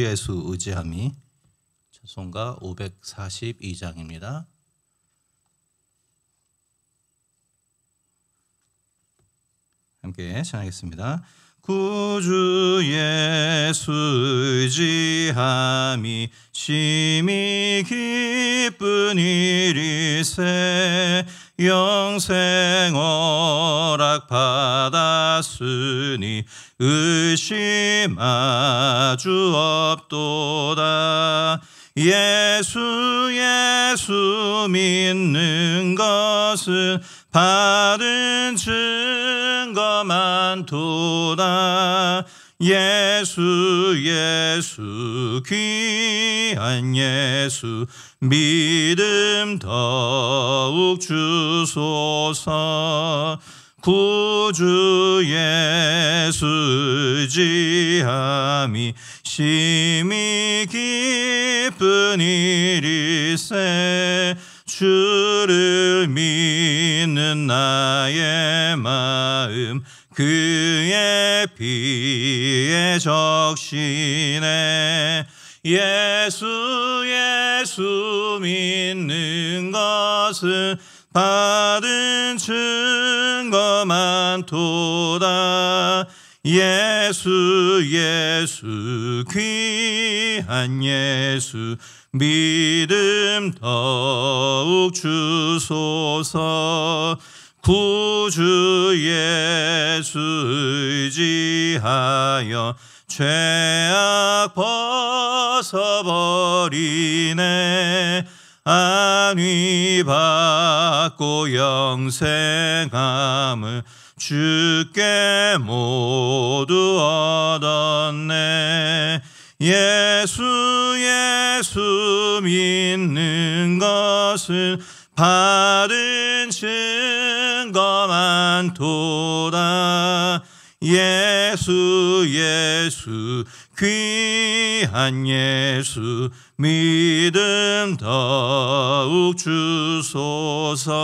예수 의지함이 찬송가 542장입니다. 함께 찬양하겠습니다. 구주 예수 의지함이 심히 기쁜 일이세 영생 허락 받았으니 의심하주 없도다. 예수 믿는 것은 받은 증거만 도다. 예수 귀한 예수 믿음 더욱 주소서. 구주 예수 의지함이 심히 기쁜 일이세 주를 믿는 나의 마음 그의 피에 적시네. 예수 믿는 것은 받은 증거만 도다. 예수 귀한 예수 믿음 더욱 주소서. 구주 예수 의지하여 죄악 벗어버리네. 안위 받고 영생함을 주께 모두 얻었네. 예수 믿는 것은 받은 증거만 도다. 예수 귀한 예수 믿음 더욱 주소서.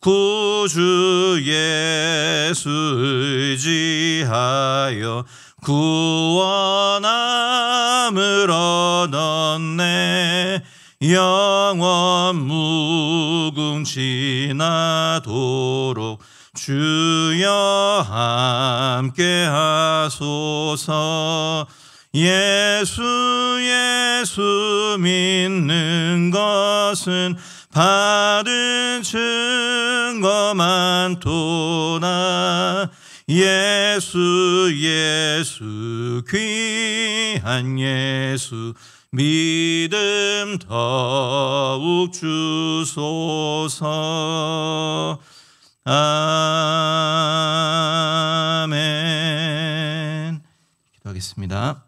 구주 예수 의지하여 구원함을 얻었네. 영원 무궁지나도록 주여 함께 하소서. 예수 믿는 것은 받은 증거만 도다. 예수 귀한 예수 믿음 더욱 주소서. 아멘. 기도하겠습니다.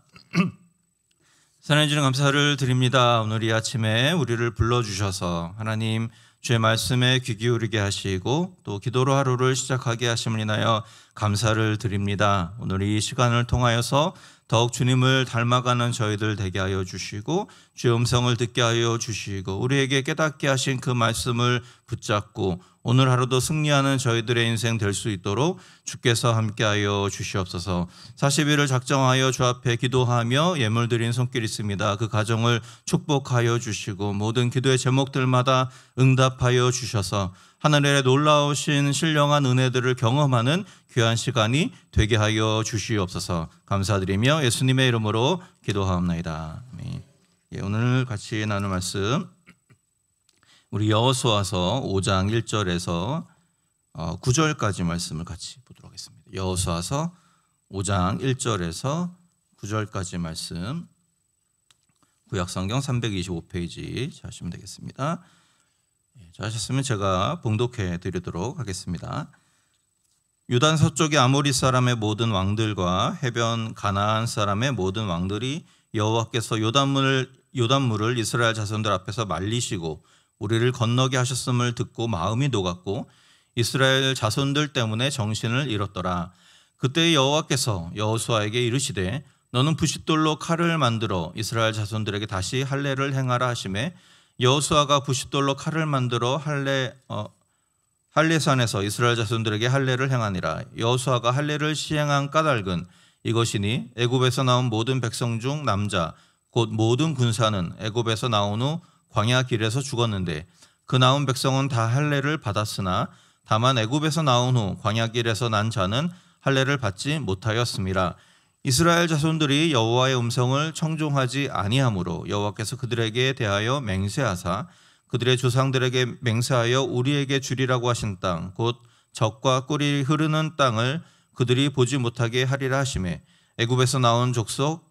하나님 주님 감사를 드립니다. 오늘 이 아침에 우리를 불러주셔서 하나님 주의 말씀에 귀 기울이게 하시고 또 기도로 하루를 시작하게 하심을 인하여 감사를 드립니다. 오늘 이 시간을 통하여서 더욱 주님을 닮아가는 저희들 되게 하여 주시고 주의 음성을 듣게 하여 주시고 우리에게 깨닫게 하신 그 말씀을 붙잡고 오늘 하루도 승리하는 저희들의 인생 될 수 있도록 주께서 함께하여 주시옵소서. 40일을 작정하여 주 앞에 기도하며 예물 드린 손길 있습니다. 그 가정을 축복하여 주시고 모든 기도의 제목들마다 응답하여 주셔서 하늘의 놀라우신 신령한 은혜들을 경험하는 귀한 시간이 되게 하여 주시옵소서. 감사드리며 예수님의 이름으로 기도하옵나이다. 아멘. 오늘 같이 나눌 말씀 우리 여호수아서 5장 1절에서 9절까지 말씀을 같이 보도록 하겠습니다. 여호수아서 5장 1절에서 9절까지 말씀 구약성경 325페이지 하시면 되겠습니다. 하셨으면 제가 봉독해 드리도록 하겠습니다. 유단 서쪽의 아모리 사람의 모든 왕들과 해변 가나안 사람의 모든 왕들이 여호와께서 요단물을 이스라엘 자손들 앞에서 말리시고 우리를 건너게 하셨음을 듣고 마음이 녹았고 이스라엘 자손들 때문에 정신을 잃었더라. 그때 여호와께서 여호수아에게 이르시되 너는 부싯돌로 칼을 만들어 이스라엘 자손들에게 다시 할례를 행하라 하시매 여호수아가 부싯돌로 칼을 만들어 할례산에서 이스라엘 자손들에게 할례를 행하니라. 여호수아가 할례를 시행한 까닭은 이것이니 애굽에서 나온 모든 백성 중 남자 곧 모든 군사는 애굽에서 나온 후 광야 길에서 죽었는데 그 나온 백성은 다 할례를 받았으나 다만 애굽에서 나온 후 광야 길에서 난 자는 할례를 받지 못하였습니다. 이스라엘 자손들이 여호와의 음성을 청종하지 아니하므로 여호와께서 그들에게 대하여 맹세하사 그들의 조상들에게 맹세하여 우리에게 주리라고 하신 땅 곧 젖과 꿀이 흐르는 땅을 그들이 보지 못하게 하리라 하시매 애굽에서 나온 족속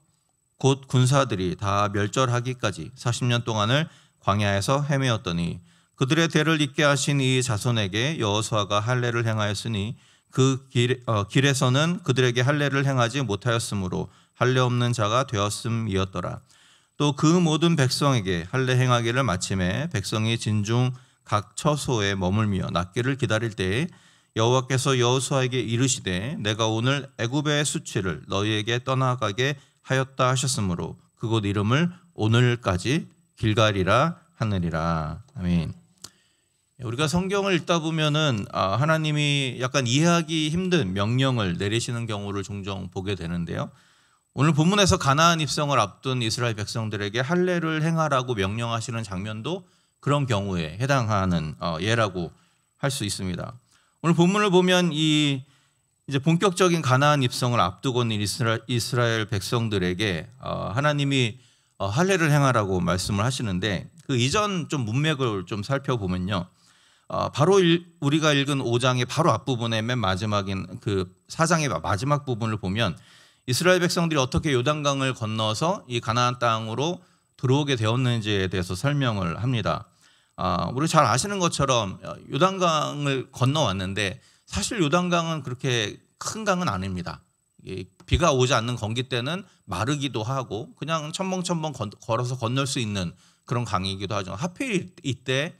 곧 군사들이 다 멸절하기까지 40년 동안을 광야에서 헤매었더니 그들의 대를 잇게 하신 이 자손에게 여호수아가 할례를 행하였으니 그 길에서는 그들에게 할례를 행하지 못하였으므로 할례 없는 자가 되었음이었더라. 또 그 모든 백성에게 할례 행하기를 마침에 백성이 진중 각 처소에 머물며 낫기를 기다릴 때에 여호와께서 여호수아에게 이르시되 내가 오늘 애굽의 수치를 너희에게 떠나가게 하였다 하셨으므로 그곳 이름을 오늘까지 길갈이라 하느니라. 아멘. 우리가 성경을 읽다 보면은 하나님이 약간 이해하기 힘든 명령을 내리시는 경우를 종종 보게 되는데요. 오늘 본문에서 가나안 입성을 앞둔 이스라엘 백성들에게 할례를 행하라고 명령하시는 장면도 그런 경우에 해당하는 예라고 할 수 있습니다. 오늘 본문을 보면 이제 본격적인 가나안 입성을 앞두고 있는 이스라엘 백성들에게 하나님이 할례를 행하라고 말씀을 하시는데 그 이전 좀 문맥을 좀 살펴보면요. 바로 우리가 읽은 5장의 바로 앞부분의 맨 마지막인 그 4장의 마지막 부분을 보면 이스라엘 백성들이 어떻게 요단강을 건너서 이 가나안 땅으로 들어오게 되었는지에 대해서 설명을 합니다. 우리 잘 아시는 것처럼 요단강을 건너왔는데 사실 요단강은 그렇게 큰 강은 아닙니다. 비가 오지 않는 건기 때는 마르기도 하고 그냥 첨벙첨벙 걸어서 건널 수 있는 그런 강이기도 하죠. 하필 이때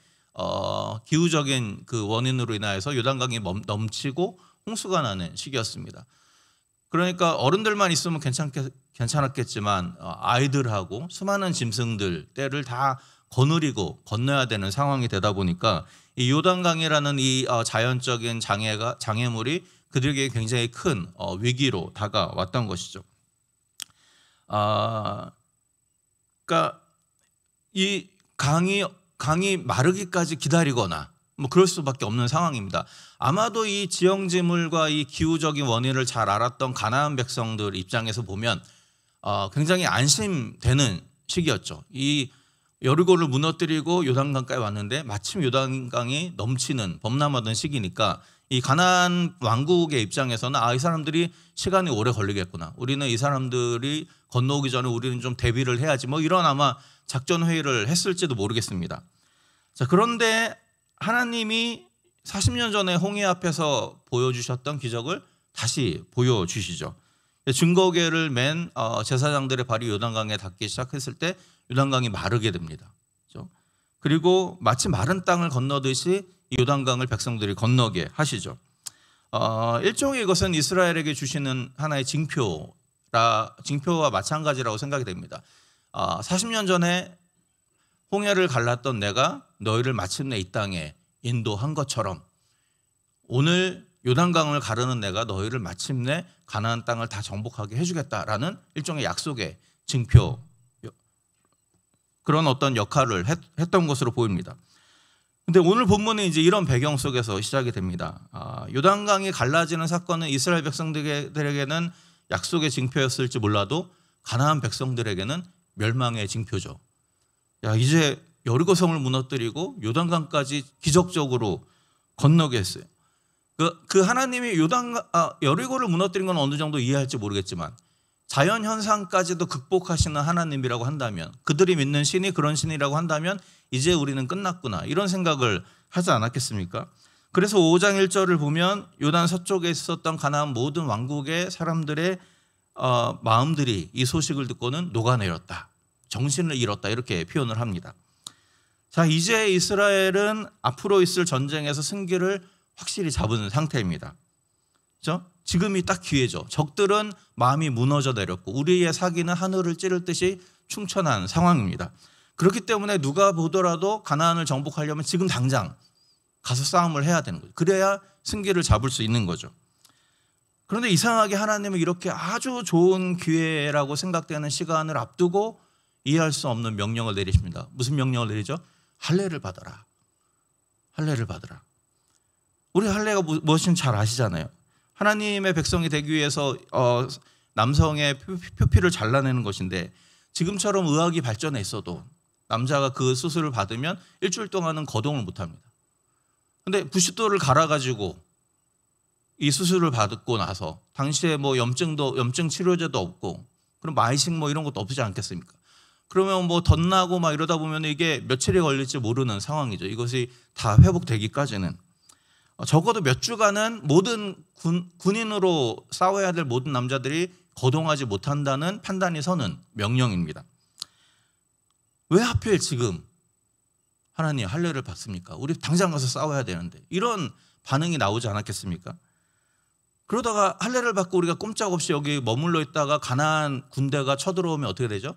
기후적인 그 원인으로 인하여서 요단강이 넘치고 홍수가 나는 시기였습니다. 그러니까 어른들만 있으면 괜찮았겠지만 아이들하고 수많은 짐승들 떼를 다 거느리고 건너야 되는 상황이 되다 보니까 이 요단강이라는 이 자연적인 장애물이 그들에게 굉장히 큰 위기로 다가왔던 것이죠. 그러니까 이 강이 마르기까지 기다리거나 뭐 그럴 수밖에 없는 상황입니다. 아마도 이 지형지물과 이 기후적인 원인을 잘 알았던 가나안 백성들 입장에서 보면 굉장히 안심되는 시기였죠. 이 여리고를 무너뜨리고 요단강까지 왔는데 마침 요단강이 넘치는 범람하던 시기니까 이 가나안 왕국의 입장에서는 이 사람들이 시간이 오래 걸리겠구나. 우리는 이 사람들이 건너오기 전에 우리는 좀 대비를 해야지. 뭐 이런 아마 작전 회의를 했을지도 모르겠습니다. 자, 그런데 하나님이 40년 전에 홍해 앞에서 보여주셨던 기적을 다시 보여주시죠. 증거궤를 맨 제사장들의 발이 요단강에 닿기 시작했을 때 요단강이 마르게 됩니다. 그렇죠? 그리고 마치 마른 땅을 건너듯이 요단강을 백성들이 건너게 하시죠. 일종의 이것은 이스라엘에게 주시는 하나의 징표와 마찬가지라고 생각이 됩니다. 40년 전에 홍해를 갈랐던 내가 너희를 마침내 이 땅에 인도한 것처럼 오늘 요단강을 가르는 내가 너희를 마침내 가나안 땅을 다 정복하게 해주겠다라는 일종의 약속의 징표, 그런 어떤 역할을 했던 것으로 보입니다. 근데 오늘 본문은 이제 이런 배경 속에서 시작이 됩니다. 요단강이 갈라지는 사건은 이스라엘 백성들에게는 약속의 징표였을지 몰라도 가나안 백성들에게는 멸망의 징표죠. 야, 이제 여리고성을 무너뜨리고 요단강까지 기적적으로 건너게 했어요. 그 하나님이 여리고를 무너뜨린 건 어느 정도 이해할지 모르겠지만 자연 현상까지도 극복하시는 하나님이라고 한다면, 그들이 믿는 신이 그런 신이라고 한다면 이제 우리는 끝났구나, 이런 생각을 하지 않았겠습니까? 그래서 5장 1절을 보면 요단 서쪽에 있었던 가나안 모든 왕국의 사람들의 마음들이 이 소식을 듣고는 녹아내렸다, 정신을 잃었다, 이렇게 표현을 합니다. 자, 이제 이스라엘은 앞으로 있을 전쟁에서 승기를 확실히 잡은 상태입니다. 그렇죠? 지금이 딱 기회죠. 적들은 마음이 무너져 내렸고 우리의 사기는 하늘을 찌를 듯이 충천한 상황입니다. 그렇기 때문에 누가 보더라도 가나안을 정복하려면 지금 당장 가서 싸움을 해야 되는 거죠. 그래야 승기를 잡을 수 있는 거죠. 그런데 이상하게 하나님은 이렇게 아주 좋은 기회라고 생각되는 시간을 앞두고 이해할 수 없는 명령을 내리십니다. 무슨 명령을 내리죠? 할례를 받아라. 할례를 받아라. 우리 할례가 무엇인지 잘 아시잖아요. 하나님의 백성이 되기 위해서 남성의 표피를 잘라내는 것인데, 지금처럼 의학이 발전해 있어도 남자가 그 수술을 받으면 일주일 동안은 거동을 못합니다. 근데 부싯돌을 갈아가지고 이 수술을 받고 나서 당시에 뭐 염증 치료제도 없고 그럼 마이식 뭐 이런 것도 없지 않겠습니까? 그러면 뭐 덧나고 막 이러다 보면 이게 며칠이 걸릴지 모르는 상황이죠. 이것이 다 회복되기까지는 적어도 몇 주간은 모든 군인으로 싸워야 될 모든 남자들이 거동하지 못한다는 판단이 서는 명령입니다. 왜 하필 지금 하나님 할례를 받습니까? 우리 당장 가서 싸워야 되는데, 이런 반응이 나오지 않았겠습니까? 그러다가 할례를 받고 우리가 꼼짝없이 여기 머물러 있다가 가나안 군대가 쳐들어오면 어떻게 되죠?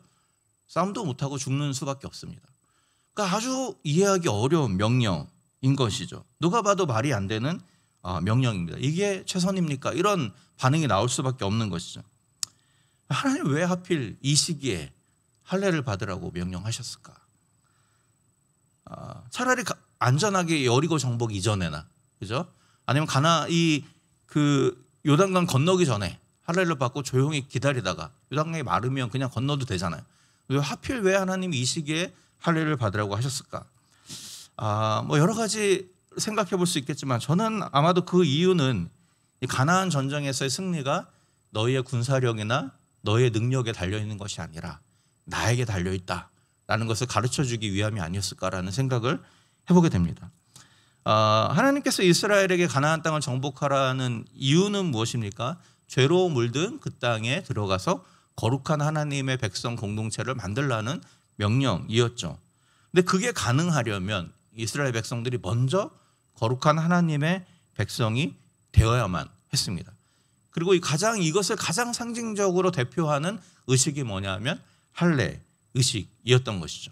싸움도 못하고 죽는 수밖에 없습니다. 그러니까 아주 이해하기 어려운 명령인 것이죠. 누가 봐도 말이 안 되는 명령입니다. 이게 최선입니까? 이런 반응이 나올 수밖에 없는 것이죠. 하나님 왜 하필 이 시기에 할례를 받으라고 명령하셨을까? 차라리 안전하게 여리고 정복 이전에나, 그죠? 아니면 요단강 건너기 전에 할례를 받고 조용히 기다리다가 요단강이 마르면 그냥 건너도 되잖아요. 왜 하필 왜 하나님이 이 시기에 할례를 받으라고 하셨을까? 뭐 여러 가지 생각해 볼 수 있겠지만, 저는 아마도 그 이유는 이 가나안 전쟁에서의 승리가 너희의 군사력이나 너희의 능력에 달려 있는 것이 아니라 나에게 달려 있다라는 것을 가르쳐 주기 위함이 아니었을까라는 생각을 해보게 됩니다. 하나님께서 이스라엘에게 가나안 땅을 정복하라는 이유는 무엇입니까? 죄로 물든 그 땅에 들어가서 거룩한 하나님의 백성 공동체를 만들라는 명령이었죠. 근데 그게 가능하려면 이스라엘 백성들이 먼저 거룩한 하나님의 백성이 되어야만 했습니다. 그리고 이것을 가장 상징적으로 대표하는 의식이 뭐냐면 할례 의식이었던 것이죠.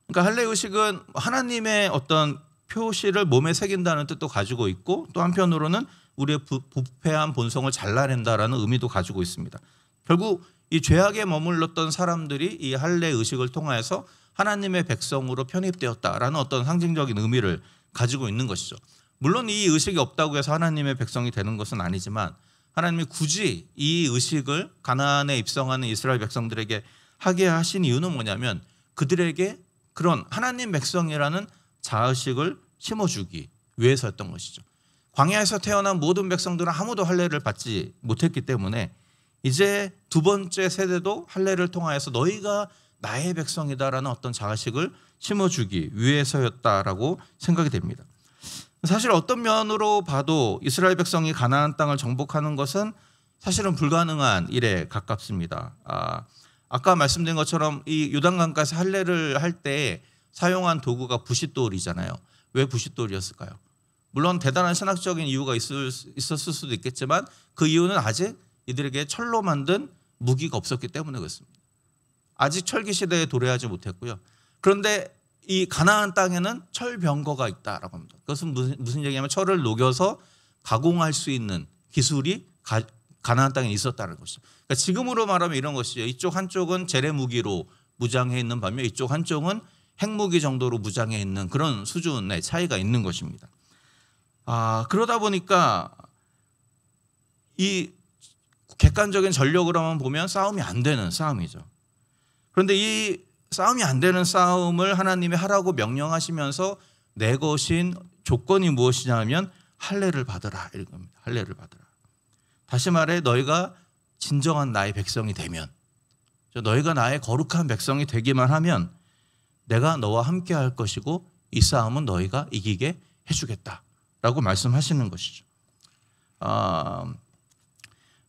그러니까 할례 의식은 하나님의 어떤 표시를 몸에 새긴다는 뜻도 가지고 있고, 또 한편으로는 우리의 부패한 본성을 잘라낸다라는 의미도 가지고 있습니다. 결국 이 죄악에 머물렀던 사람들이 이 할례 의식을 통하여서 하나님의 백성으로 편입되었다라는 어떤 상징적인 의미를 가지고 있는 것이죠. 물론 이 의식이 없다고 해서 하나님의 백성이 되는 것은 아니지만, 하나님이 굳이 이 의식을 가나안에 입성하는 이스라엘 백성들에게 하게 하신 이유는 뭐냐면, 그들에게 그런 하나님 백성이라는 자의식을 심어주기 위해서였던 것이죠. 광야에서 태어난 모든 백성들은 아무도 할례를 받지 못했기 때문에 이제 두 번째 세대도 할례를 통하여서 너희가 나의 백성이다라는 어떤 자의식을 심어주기 위해서였다라고 생각이 됩니다. 사실 어떤 면으로 봐도 이스라엘 백성이 가나안 땅을 정복하는 것은 사실은 불가능한 일에 가깝습니다. 아까 말씀드린 것처럼 이 요단강가에서 할례를 할 때 사용한 도구가 부싯돌이잖아요. 왜 부싯돌이었을까요? 물론 대단한 신학적인 이유가 있었을 수도 있겠지만, 그 이유는 아직 이들에게 철로 만든 무기가 없었기 때문에 그렇습니다. 아직 철기 시대에 도래하지 못했고요. 그런데 이 가나안 땅에는 철병거가 있다라고 합니다. 그것은 무슨 얘기냐면 철을 녹여서 가공할 수 있는 기술이 가나안 땅에 있었다는 것이죠. 그러니까 지금으로 말하면 이런 것이죠. 이쪽 한쪽은 재래 무기로 무장해 있는 반면 이쪽 한쪽은 핵무기 정도로 무장해 있는 그런 수준의 차이가 있는 것입니다. 그러다 보니까 이 객관적인 전력으로만 보면 싸움이 안 되는 싸움이죠. 그런데 이 싸움이 안 되는 싸움을 하나님이 하라고 명령하시면서 내것인 조건이 무엇이냐면 할례를 받으라 이겁니다. 할례를 받으라. 다시 말해 너희가 진정한 나의 백성이 되면, 너희가 나의 거룩한 백성이 되기만 하면 내가 너와 함께 할 것이고 이 싸움은 너희가 이기게 해주겠다라고 말씀하시는 것이죠.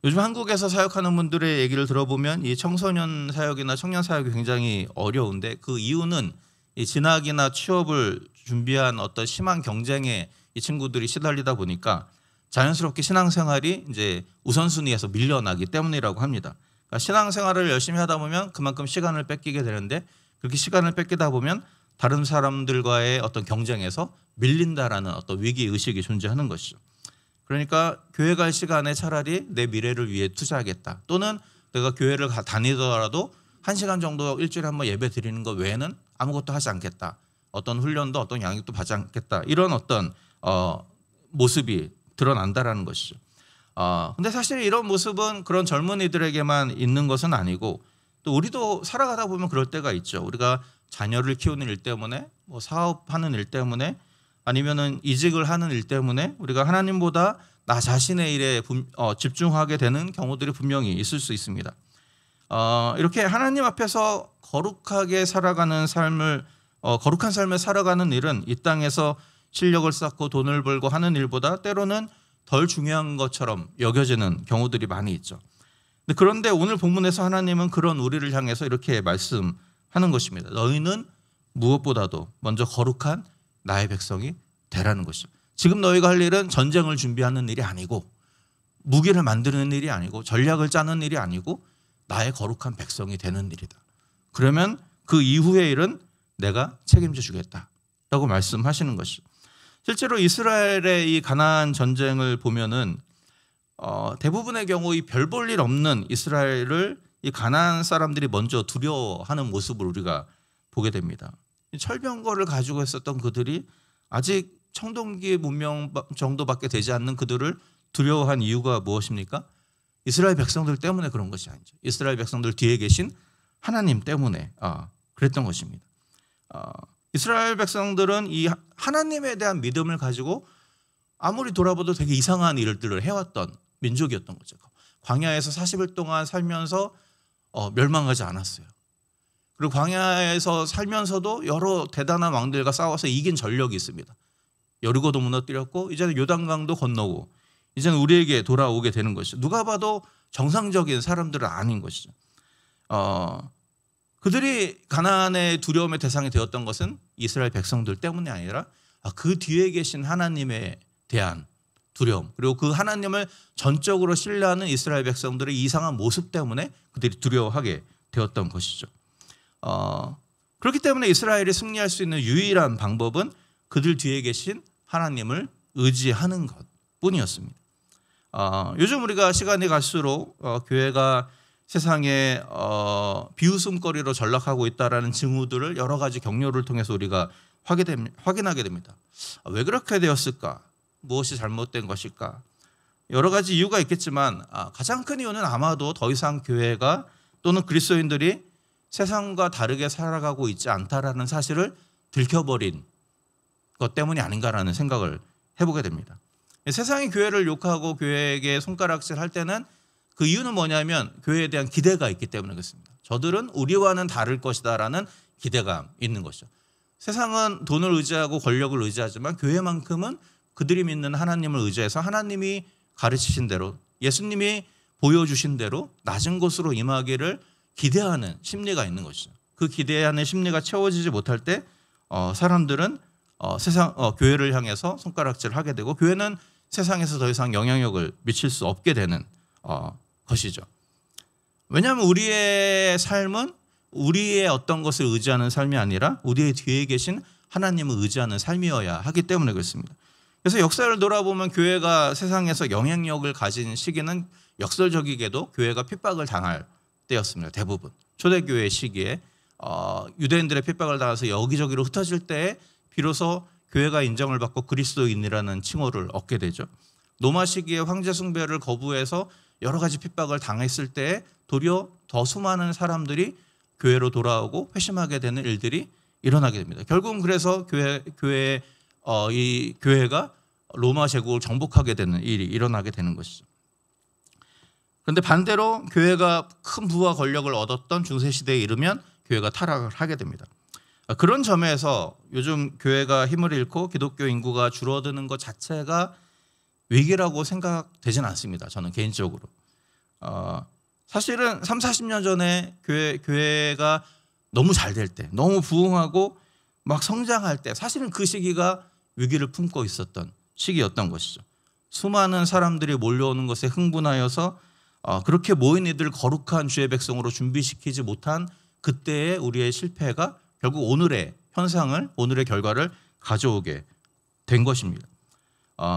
요즘 한국에서 사역하는 분들의 얘기를 들어보면 이 청소년 사역이나 청년 사역이 굉장히 어려운데, 그 이유는 이 진학이나 취업을 준비한 어떤 심한 경쟁에 이 친구들이 시달리다 보니까 자연스럽게 신앙생활이 이제 우선순위에서 밀려나기 때문이라고 합니다. 그러니까 신앙생활을 열심히 하다 보면 그만큼 시간을 뺏기게 되는데, 그렇게 시간을 뺏기다 보면 다른 사람들과의 어떤 경쟁에서 밀린다라는 어떤 위기 의식이 존재하는 것이죠. 그러니까 교회 갈 시간에 차라리 내 미래를 위해 투자하겠다. 또는 내가 교회를 다니더라도 1시간 정도 일주일에 한번 예배 드리는 것 외에는 아무것도 하지 않겠다. 어떤 훈련도 어떤 양육도 받지 않겠다. 이런 어떤 모습이 드러난다라는 것이죠. 근데 사실 이런 모습은 그런 젊은이들에게만 있는 것은 아니고 또 우리도 살아가다 보면 그럴 때가 있죠. 우리가 자녀를 키우는 일 때문에 뭐 사업하는 일 때문에 아니면은 이직을 하는 일 때문에 우리가 하나님보다 나 자신의 일에 집중하게 되는 경우들이 분명히 있을 수 있습니다. 이렇게 하나님 앞에서 거룩하게 살아가는 삶을 거룩한 삶을 살아가는 일은 이 땅에서 실력을 쌓고 돈을 벌고 하는 일보다 때로는 덜 중요한 것처럼 여겨지는 경우들이 많이 있죠. 그런데 오늘 본문에서 하나님은 그런 우리를 향해서 이렇게 말씀하는 것입니다. 너희는 무엇보다도 먼저 거룩한 나의 백성이 되라는 것이죠. 지금 너희가 할 일은 전쟁을 준비하는 일이 아니고 무기를 만드는 일이 아니고 전략을 짜는 일이 아니고 나의 거룩한 백성이 되는 일이다. 그러면 그 이후의 일은 내가 책임져 주겠다라고 말씀하시는 것이죠. 실제로 이스라엘의 이 가나안 전쟁을 보면은 대부분의 경우 이 별 볼 일 없는 이스라엘을 이 가나안 사람들이 먼저 두려워하는 모습을 우리가 보게 됩니다. 철병거를 가지고 있었던 그들이 아직 청동기 문명 정도밖에 되지 않는 그들을 두려워한 이유가 무엇입니까? 이스라엘 백성들 때문에 그런 것이 아니죠. 이스라엘 백성들 뒤에 계신 하나님 때문에 그랬던 것입니다. 이스라엘 백성들은 이 하나님에 대한 믿음을 가지고 아무리 돌아봐도 되게 이상한 일들을 해왔던 민족이었던 거죠. 광야에서 40일 동안 살면서 멸망하지 않았어요. 그리고 광야에서 살면서도 여러 대단한 왕들과 싸워서 이긴 전력이 있습니다. 여리고도 무너뜨렸고 이제는 요단강도 건너고 이제는 우리에게 돌아오게 되는 것이죠. 누가 봐도 정상적인 사람들은 아닌 것이죠. 그들이 가나안의 두려움의 대상이 되었던 것은 이스라엘 백성들 때문이 아니라 그 뒤에 계신 하나님에 대한 두려움, 그리고 그 하나님을 전적으로 신뢰하는 이스라엘 백성들의 이상한 모습 때문에 그들이 두려워하게 되었던 것이죠. 그렇기 때문에 이스라엘이 승리할 수 있는 유일한 방법은 그들 뒤에 계신 하나님을 의지하는 것뿐이었습니다. 요즘 우리가 시간이 갈수록 교회가 세상에 비웃음거리로 전락하고 있다라는 징후들을 여러 가지 경로를 통해서 우리가 확인하게 됩니다. 왜 그렇게 되었을까? 무엇이 잘못된 것일까? 여러 가지 이유가 있겠지만 가장 큰 이유는 아마도 더 이상 교회가 또는 그리스도인들이 세상과 다르게 살아가고 있지 않다라는 사실을 들켜버린 것 때문이 아닌가라는 생각을 해보게 됩니다. 세상이 교회를 욕하고 교회에게 손가락질 할 때는 그 이유는 뭐냐면 교회에 대한 기대가 있기 때문에 그렇습니다. 저들은 우리와는 다를 것이다라는 기대가 있는 것이죠. 세상은 돈을 의지하고 권력을 의지하지만 교회만큼은 그들이 믿는 하나님을 의지해서 하나님이 가르치신 대로 예수님이 보여주신 대로 낮은 곳으로 임하기를 기대하는 심리가 있는 것이죠. 그 기대하는 심리가 채워지지 못할 때 사람들은 교회를 향해서 손가락질을 하게 되고 교회는 세상에서 더 이상 영향력을 미칠 수 없게 되는 것이죠. 왜냐하면 우리의 삶은 우리의 어떤 것을 의지하는 삶이 아니라 우리의 뒤에 계신 하나님을 의지하는 삶이어야 하기 때문에 그렇습니다. 그래서 역사를 돌아보면 교회가 세상에서 영향력을 가진 시기는 역설적이게도 교회가 핍박을 당할 때였습니다. 대부분 초대교회 시기에 유대인들의 핍박을 당해서 여기저기로 흩어질 때에 비로소 교회가 인정을 받고 그리스도인이라는 칭호를 얻게 되죠. 로마 시기에 황제 숭배를 거부해서 여러 가지 핍박을 당했을 때에 도리어 더 수많은 사람들이 교회로 돌아오고 회심하게 되는 일들이 일어나게 됩니다. 결국은 그래서 이 교회가 로마 제국을 정복하게 되는 일이 일어나게 되는 것이죠. 그런데 반대로 교회가 큰 부와 권력을 얻었던 중세시대에 이르면 교회가 타락을 하게 됩니다. 그런 점에서 요즘 교회가 힘을 잃고 기독교 인구가 줄어드는 것 자체가 위기라고 생각되지는 않습니다. 저는 개인적으로. 사실은 3, 40년 전에 교회가 너무 잘 될 때, 너무 부흥하고 막 성장할 때 사실은 그 시기가 위기를 품고 있었던 시기였던 것이죠. 수많은 사람들이 몰려오는 것에 흥분하여서 그렇게 모인 이들을 거룩한 주의 백성으로 준비시키지 못한 그때의 우리의 실패가 결국 오늘의 현상을, 오늘의 결과를 가져오게 된 것입니다.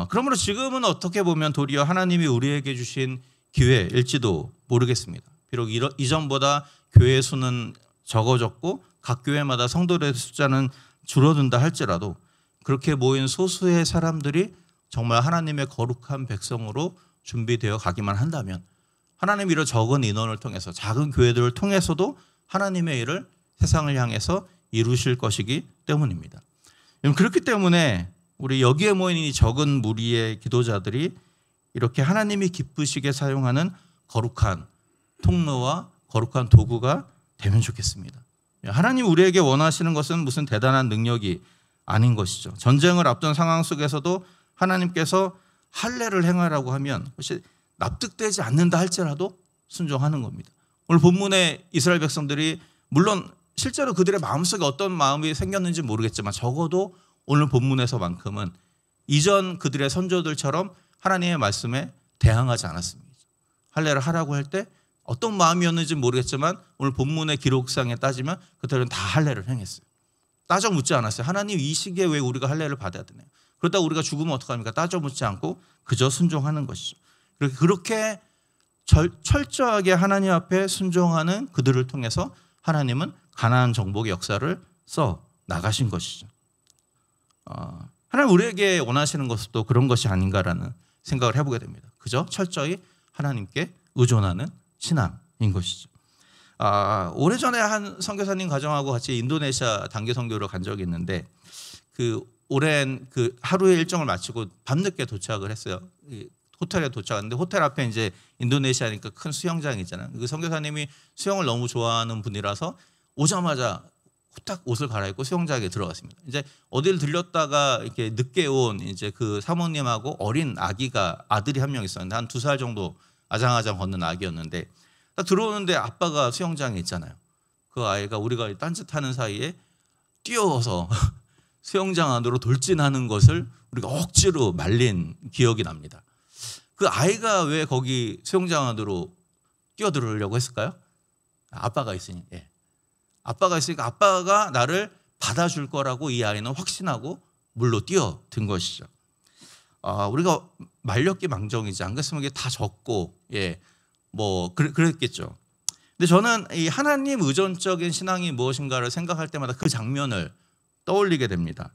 그러므로 지금은 어떻게 보면 도리어 하나님이 우리에게 주신 기회일지도 모르겠습니다. 비록 이전보다 교회 수는 적어졌고 각 교회마다 성도들의 숫자는 줄어든다 할지라도 그렇게 모인 소수의 사람들이 정말 하나님의 거룩한 백성으로 준비되어 가기만 한다면 하나님 이런 적은 인원을 통해서 작은 교회들을 통해서도 하나님의 일을 세상을 향해서 이루실 것이기 때문입니다. 그렇기 때문에 우리 여기에 모인 이 적은 무리의 기도자들이 이렇게 하나님이 기쁘시게 사용하는 거룩한 통로와 거룩한 도구가 되면 좋겠습니다. 하나님 우리에게 원하시는 것은 무슨 대단한 능력이 아닌 것이죠. 전쟁을 앞둔 상황 속에서도 하나님께서 할례를 행하라고 하면 그것이 납득되지 않는다 할지라도 순종하는 겁니다. 오늘 본문에 이스라엘 백성들이 물론 실제로 그들의 마음속에 어떤 마음이 생겼는지 모르겠지만 적어도 오늘 본문에서만큼은 이전 그들의 선조들처럼 하나님의 말씀에 대항하지 않았습니다. 할례를 하라고 할 때 어떤 마음이었는지 모르겠지만 오늘 본문의 기록상에 따지면 그들은 다 할례를 행했어요. 따져 묻지 않았어요. 하나님 이 시기에 왜 우리가 할례를 받아야 되나요? 그러다 우리가 죽으면 어떡합니까? 따져 묻지 않고 그저 순종하는 것이죠. 그렇게 철저하게 하나님 앞에 순종하는 그들을 통해서 하나님은 가나안 정복의 역사를 써 나가신 것이죠. 하나님 우리에게 원하시는 것도 그런 것이 아닌가라는 생각을 해보게 됩니다. 그저 철저히 하나님께 의존하는 신앙인 것이죠. 오래전에 한 선교사님 가정하고 같이 인도네시아 단기 선교로 간 적이 있는데 그 오랜 그 하루의 일정을 마치고 밤늦게 도착을 했어요. 호텔에 도착했는데 호텔 앞에 이제 인도네시아니까 큰 수영장이 있잖아요. 그 선교사님이 수영을 너무 좋아하는 분이라서 오자마자 후딱 옷을 갈아입고 수영장에 들어갔습니다. 이제 어디를 들렸다가 이렇게 늦게 온 이제 그 사모님하고 어린 아들이 한 명 있었는데 한 2살 정도 아장아장 걷는 아기였는데 딱 들어오는데 아빠가 수영장에 있잖아요. 그 아이가 우리가 딴짓하는 사이에 뛰어서 수영장 안으로 돌진하는 것을 우리가 억지로 말린 기억이 납니다. 그 아이가 왜 거기 수영장 안으로 뛰어들으려고 했을까요? 아빠가 있으니. 예. 아빠가 있으니까 아빠가 나를 받아줄 거라고 이 아이는 확신하고 물로 뛰어든 것이죠. 우리가 말렸기 망정이지 안 그랬으면 이게 다 젖고 그랬겠죠. 근데 저는 이 하나님 의존적인 신앙이 무엇인가를 생각할 때마다 그 장면을 떠올리게 됩니다.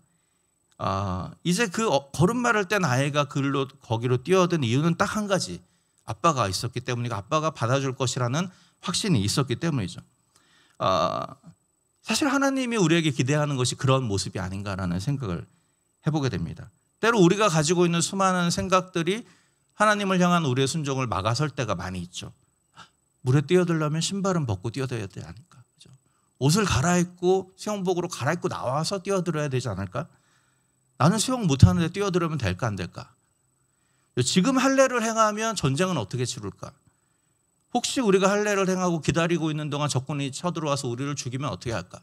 이제 그 걸음마를 뗀 아이가 거기로 뛰어든 이유는 딱 한 가지. 아빠가 있었기 때문이고 아빠가 받아줄 것이라는 확신이 있었기 때문이죠. 사실 하나님이 우리에게 기대하는 것이 그런 모습이 아닌가라는 생각을 해보게 됩니다. 때로 우리가 가지고 있는 수많은 생각들이 하나님을 향한 우리의 순종을 막아설 때가 많이 있죠. 물에 뛰어들려면 신발은 벗고 뛰어들어야 되지 않을까? 그죠? 옷을 갈아입고 수영복으로 갈아입고 나와서 뛰어들어야 되지 않을까? 나는 수영 못하는데 뛰어들으면 될까 안 될까? 지금 할례를 행하면 전쟁은 어떻게 치룰까? 혹시 우리가 할례를 행하고 기다리고 있는 동안 적군이 쳐들어와서 우리를 죽이면 어떻게 할까?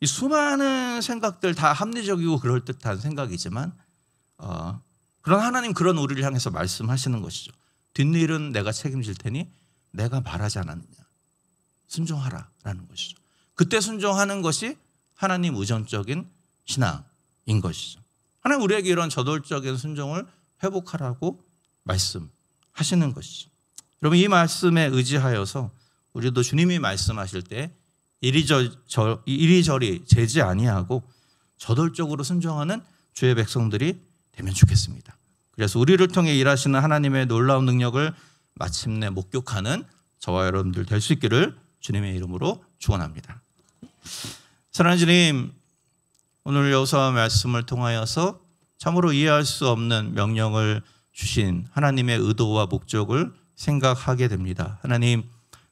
이 수많은 생각들 다 합리적이고 그럴듯한 생각이지만 그런 하나님 그런 우리를 향해서 말씀하시는 것이죠. 뒷일은 내가 책임질 테니 내가 말하지 않았느냐. 순종하라라는 것이죠. 그때 순종하는 것이 하나님 의존적인 신앙인 것이죠. 하나님 우리에게 이런 저돌적인 순종을 회복하라고 말씀하시는 것이죠. 여러분 이 말씀에 의지하여서 우리도 주님이 말씀하실 때 이리저리 재지 아니하고 저돌적으로 순종하는 주의 백성들이 되면 좋겠습니다. 그래서 우리를 통해 일하시는 하나님의 놀라운 능력을 마침내 목격하는 저와 여러분들 될 수 있기를 주님의 이름으로 축원합니다. 사랑하는 주님, 오늘 여호수아 말씀을 통하여서 참으로 이해할 수 없는 명령을 주신 하나님의 의도와 목적을 생각하게 됩니다. 하나님,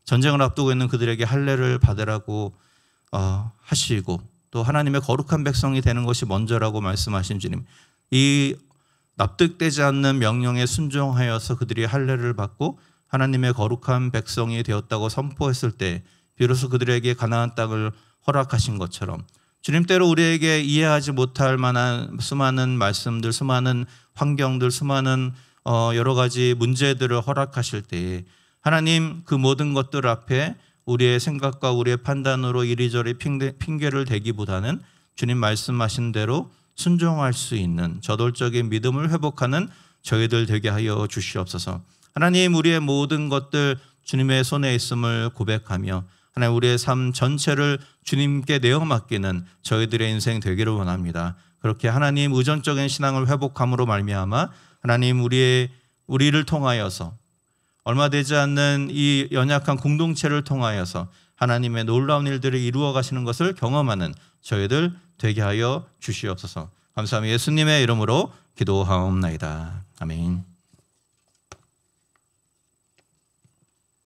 전쟁을 앞두고 있는 그들에게 할례를 받으라고 하시고 또 하나님의 거룩한 백성이 되는 것이 먼저라고 말씀하신 주님, 이 납득되지 않는 명령에 순종하여서 그들이 할례를 받고 하나님의 거룩한 백성이 되었다고 선포했을 때 비로소 그들에게 가나안 땅을 허락하신 것처럼 주님 때로 우리에게 이해하지 못할 만한 수많은 말씀들, 수많은 환경들, 수많은 여러 가지 문제들을 허락하실 때에 하나님 그 모든 것들 앞에 우리의 생각과 우리의 판단으로 이리저리 핑계를 대기보다는 주님 말씀하신 대로 순종할 수 있는 저돌적인 믿음을 회복하는 저희들 되게 하여 주시옵소서. 하나님, 우리의 모든 것들 주님의 손에 있음을 고백하며 하나님, 우리의 삶 전체를 주님께 내어 맡기는 저희들의 인생 되기를 원합니다. 그렇게 하나님 의존적인 신앙을 회복함으로 말미암아 하나님, 우리를 통하여서 얼마 되지 않는 이 연약한 공동체를 통하여서 하나님의 놀라운 일들을 이루어 가시는 것을 경험하는 저희들 되게 하여 주시옵소서. 감사합니다. 예수님의 이름으로 기도하옵나이다. 아멘.